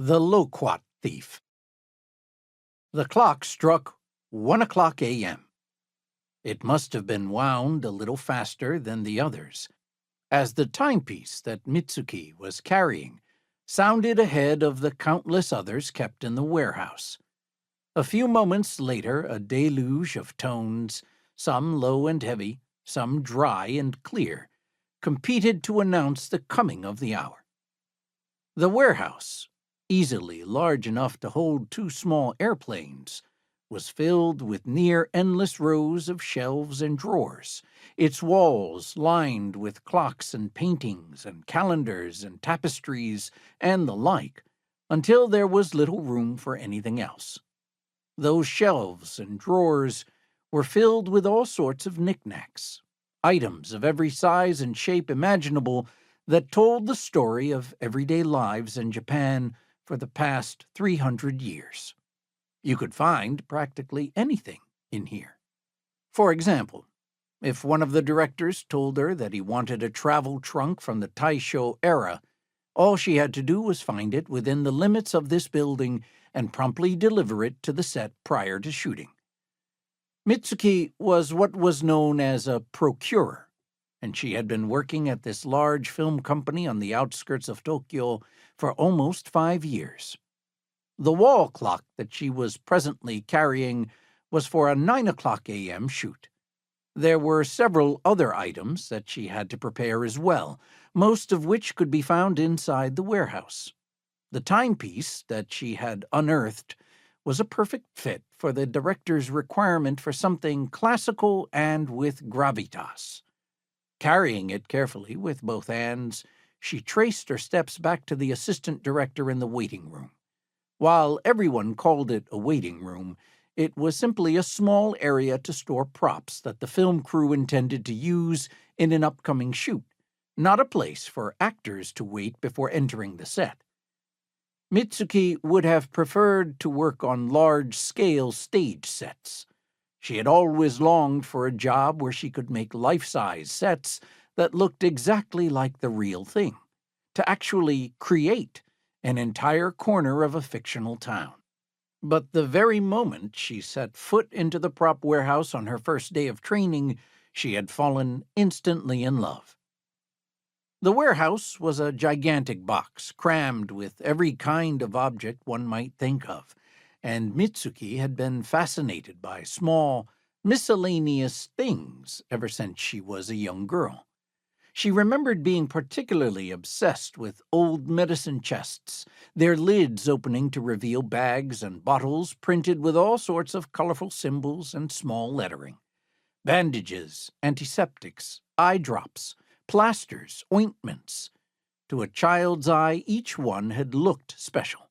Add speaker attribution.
Speaker 1: The Loquat Thief. The clock struck 1 o'clock a.m. It must have been wound a little faster than the others, as the timepiece that Mitsuki was carrying sounded ahead of the countless others kept in the warehouse. A few moments later, a deluge of tones, some low and heavy, some dry and clear, competed to announce the coming of the hour. The warehouse, easily large enough to hold 2 small airplanes, was filled with near-endless rows of shelves and drawers, its walls lined with clocks and paintings and calendars and tapestries and the like, until there was little room for anything else. Those shelves and drawers were filled with all sorts of knickknacks, items of every size and shape imaginable that told the story of everyday lives in Japan for the past 300 years. You could find practically anything in here. For example, if one of the directors told her that he wanted a travel trunk from the Taisho era, all she had to do was find it within the limits of this building and promptly deliver it to the set prior to shooting. Mitsuki was what was known as a procurer, and she had been working at this large film company on the outskirts of Tokyo for almost 5 years. The wall clock that she was presently carrying was for a 9 o'clock a.m. shoot. There were several other items that she had to prepare as well, most of which could be found inside the warehouse. The timepiece that she had unearthed was a perfect fit for the director's requirement for something classical and with gravitas. Carrying it carefully with both hands, she traced her steps back to the assistant director in the waiting room. While everyone called it a waiting room, it was simply a small area to store props that the film crew intended to use in an upcoming shoot, not a place for actors to wait before entering the set. Mitsuki would have preferred to work on large-scale stage sets. She had always longed for a job where she could make life-size sets that looked exactly like the real thing, to actually create an entire corner of a fictional town. But the very moment she set foot into the prop warehouse on her first day of training, she had fallen instantly in love. The warehouse was a gigantic box, crammed with every kind of object one might think of, and Mitsuki had been fascinated by small, miscellaneous things ever since she was a young girl. She remembered being particularly obsessed with old medicine chests, their lids opening to reveal bags and bottles printed with all sorts of colorful symbols and small lettering. Bandages, antiseptics, eye drops, plasters, ointments. To a child's eye, each one had looked special.